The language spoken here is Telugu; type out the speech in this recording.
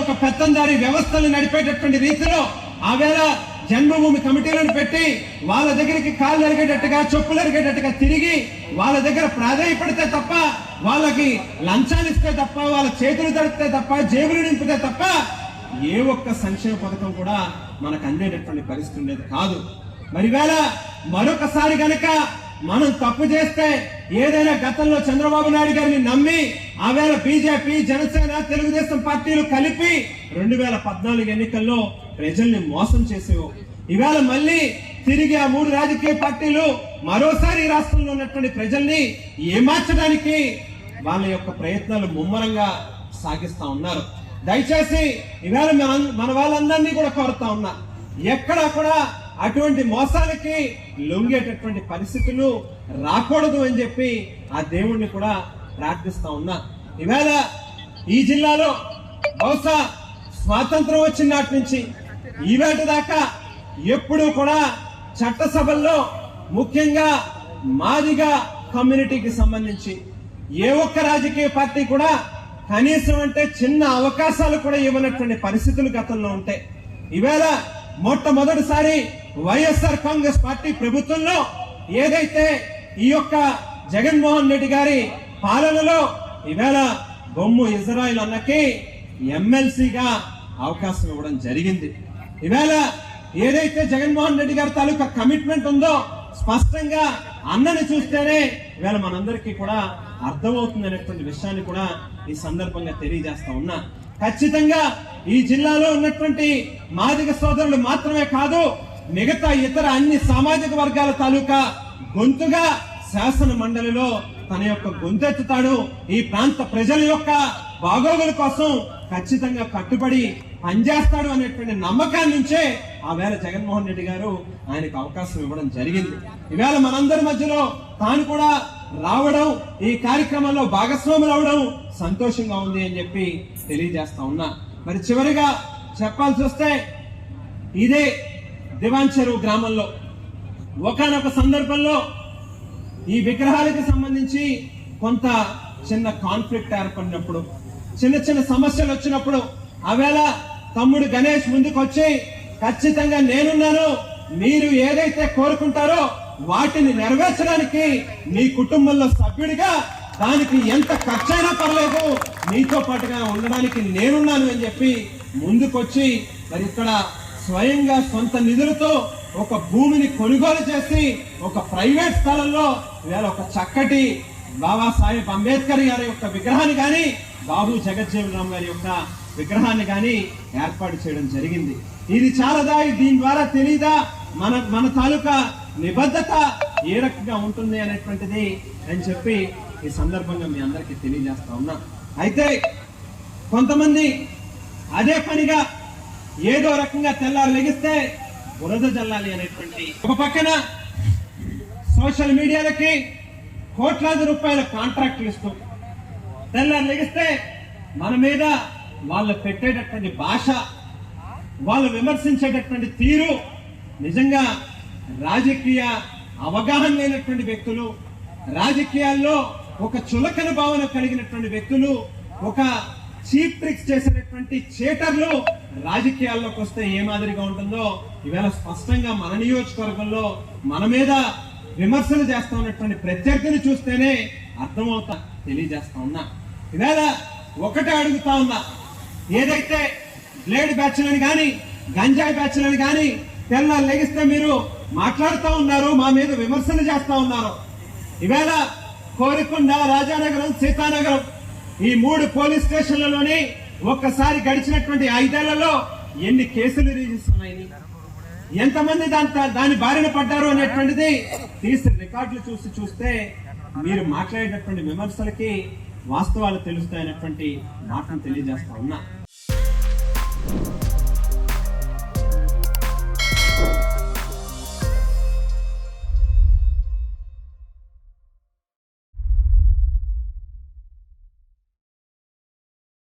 ఒక పెత్తందారి వ్యవస్థలు నడిపేటటువంటి రీతిలో ఆవేళ జన్మభూమి కమిటీలను పెట్టి వాళ్ళ దగ్గరికి కాళ్ళు ఎరిగేటట్టుగా చెప్పులు ఎరిగేటట్టుగా తిరిగి వాళ్ళ దగ్గర ప్రాధాన్యపడితే తప్ప, వాళ్ళకి లంచాలు ఇస్తే తప్ప, వాళ్ళ చేతులు తడిపితే తప్ప, జేబులు నింపితే తప్ప ఏ ఒక్క సంక్షేమ పథకం కూడా మనకు అందేటటువంటి పరిస్థితి ఉండేది కాదు. మరి వేళ మరొకసారి గనక మనం తప్పు చేస్తే ఏదైనా గతంలో చంద్రబాబు నాయుడు గారిని నమ్మి ఆవేళ బీజేపీ, జనసేన, తెలుగుదేశం పార్టీలు కలిపి 2014 ఎన్నికల్లో ప్రజల్ని మోసం చేసేవో, ఇవాళ మళ్ళీ తిరిగి ఆ 3 రాజకీయ పార్టీలు మరోసారి రాష్ట్రంలో ఉన్నటువంటి ప్రజల్ని ఏమార్చడానికి వాళ్ళ యొక్క ప్రయత్నాలు ముమ్మరంగా సాగిస్తా ఉన్నారు. దయచేసి ఇవాళ మన వాళ్ళందరినీ కూడా కోరుతా ఉన్నా, ఎక్కడా కూడా అటువంటి మోసాలకి లొంగేటటువంటి పరిస్థితులు రాకూడదు అని చెప్పి ఆ దేవుణ్ణి కూడా ప్రార్థిస్తా ఉన్నా. ఇవాళ ఈ జిల్లాలో బహుశా స్వాతంత్రం వచ్చిన నాటి నుంచి ఈవేళ దాకా ఎప్పుడూ కూడా చట్టసభల్లో ముఖ్యంగా మాదిగ కమ్యూనిటీకి సంబంధించి ఏ ఒక్క రాజకీయ పార్టీ కూడా కనీసం అంటే చిన్న అవకాశాలు కూడా ఇవ్వనటువంటి పరిస్థితులు గతంలో ఉంటాయి. ఈవేళ మొట్టమొదటిసారి వైఎస్ఆర్ కాంగ్రెస్ పార్టీ ప్రభుత్వంలో ఏదైతే ఈ యొక్క జగన్మోహన్ రెడ్డి గారి పాలనలో ఈవేళ బొమ్ము ఇజ్రాయిల్ అన్నకి ఎమ్మెల్సీగా అవకాశం ఇవ్వడం జరిగింది. ఈవేళ ఏదైతే జగన్మోహన్ రెడ్డి గారి తాలూకా కమిట్మెంట్ ఉందో స్పష్టంగా అన్నని చూస్తేనే ఈవేళ మనందరికీ కూడా అర్థమవుతుంది అనేటువంటి విషయాన్ని కూడా ఈ సందర్భంగా తెలియజేస్తా ఉన్నా. ఖచ్చితంగా ఈ జిల్లాలో ఉన్నటువంటి మాదిగ సోదరులు మాత్రమే కాదు, మిగతా ఇతర అన్ని సామాజిక వర్గాల తాలూకా గొంతుగా శాసన మండలిలో తన యొక్క గొంతెత్తుతాడు. ఈ ప్రాంత ప్రజల యొక్క బాగోగుల కోసం ఖచ్చితంగా కట్టుబడి పనిచేస్తాడు అనేటువంటి నమ్మకాన్ని నుంచే ఆవేళ జగన్మోహన్ రెడ్డి గారు ఆయనకు అవకాశం ఇవ్వడం జరిగింది. ఈవేళ మనందరి మధ్యలో తాను కూడా రావడం, ఈ కార్యక్రమంలో భాగస్వాములు అవడం సంతోషంగా ఉంది అని చెప్పి తెలియజేస్తా ఉన్నా. మరి చివరిగా చెప్పాల్సి వస్తే ఇదే దివాన్ చెరువు గ్రామంలో ఒకానొక సందర్భంలో ఈ విగ్రహాలకు సంబంధించి కొంత చిన్న కాన్ఫ్లిక్ట్ ఏర్పడినప్పుడు, చిన్న చిన్న సమస్యలు వచ్చినప్పుడు ఆవేళ తమ్ముడు గణేష్ ముందుకు వచ్చి ఖచ్చితంగా నేనున్నాను, మీరు ఏదైతే కోరుకుంటారో వాటిని నెరవేర్చడానికి మీ కుటుంబంలో సభ్యుడిగా దానికి ఎంత ఖర్చైనా పర్లేదు మీతో పాటుగా ఉండడానికి నేనున్నాను అని చెప్పి ముందుకొచ్చి మరి ఇక్కడ స్వయంగా సొంత నిధులతో ఒక భూమిని కొనుగోలు చేసి ఒక ప్రైవేట్ స్థలంలో ఇవాళ ఒక చక్కటి బాబాసాహెబ్ అంబేద్కర్ గారి యొక్క విగ్రహాన్ని కానీ, బాబు జగజ్జీవన్ రామ్ గారి యొక్క విగ్రహాన్ని కానీ ఏర్పాటు చేయడం జరిగింది. ఇది చాలదా? దీని ద్వారా తెలియదా మన తాలూకా నిబద్ధత ఏ రకంగా ఉంటుంది అనేటువంటిది అని చెప్పి ఈ సందర్భంగా మీ అందరికీ తెలియజేస్తా ఉన్నా. అయితే కొంతమంది అదే పనిగా ఏదో రకంగా తెల్లారు లెగిస్తే బురద జల్లాలి అనేటువంటి ఒక పక్కన సోషల్ మీడియాలకి కోట్లాది రూపాయల కాంట్రాక్టులు ఇస్తూ తెల్లారు లెగిస్తే మన మీద వాళ్ళు పెట్టేటటువంటి భాష, వాళ్ళు విమర్శించేటటువంటి తీరు నిజంగా రాజకీయ అవగాహన లేనటువంటి వ్యక్తులు, రాజకీయాల్లో ఒక చులకన భావన కలిగినటువంటి వ్యక్తులు, ఒక చీప్ ట్రిక్స్ చేసేటటువంటి చేటర్లు రాజకీయాల్లోకి వస్తే ఏ మాదిరిగా ఉంటుందో ఈవేళ స్పష్టంగా మన నియోజకవర్గంలో మన మీద విమర్శలు చేస్తా ఉన్నటువంటి ప్రత్యర్థిని చూస్తేనే అర్థమవుతా తెలియజేస్తా ఉన్నా. ఈవేళ ఒకటే అడుగుతా ఉన్నా, ఏదైతే బ్లేడ్ బ్యాచ్లని కానీ, గంజాయి బ్యాచ్లని కానీ తెల్లారు లెగిస్తే మీరు మాట్లాడుతూ ఉన్నారు, మా మీద విమర్శలు చేస్తా ఉన్నారు. ఈవేళ కోరికొండ, రాజానగరం, సీతానగరం ఈ 3 పోలీస్ స్టేషన్లలోని ఒక్కసారి గడిచినటువంటి 5 ఏళ్లలో ఎన్ని కేసులు రిజిస్టర్ ఉన్నాయి, ఎంతమంది దాని బారిన పడ్డారు అనేటువంటిది తీసి రికార్డులు చూస్తే మీరు మాట్లాడేటటువంటి విమర్శలకి వాస్తవాలు తెలుస్తాయనేటువంటి మాటను తెలియజేస్తా ఉన్నా.